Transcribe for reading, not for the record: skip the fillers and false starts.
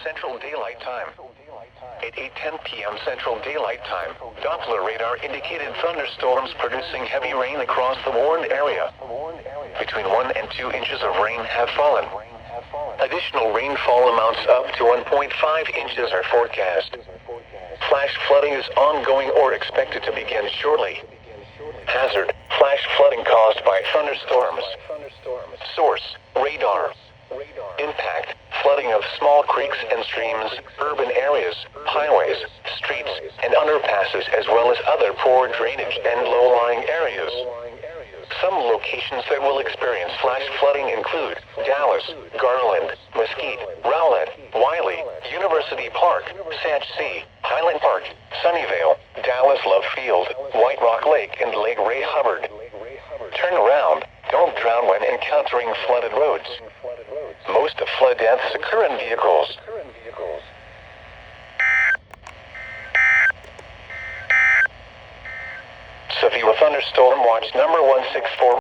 Central Daylight Time. At 8:10 p.m. Central Daylight Time, Doppler radar indicated thunderstorms producing heavy rain across the warned area. Between 1 and 2 inches of rain have fallen. Additional rainfall amounts up to 1.5 inches are forecast. Flash flooding is ongoing or expected to begin shortly. Hazard: flash flooding caused by thunderstorms. Source: radar. Impact: flooding of small creeks and streams, urban areas, highways, streets, and underpasses, as well as other poor drainage and low-lying areas. Some locations that will experience flash flooding include Dallas, Garland, Mesquite, Rowlett, Wiley, University Park, Satch C, Highland Park, Sunnyvale, Dallas Love Field, White Rock Lake, and Lake Ray Hubbard. Turn around. Don't drown when encountering flooded roads. Most of flood deaths occur in vehicles. Severe thunderstorm watch number 164.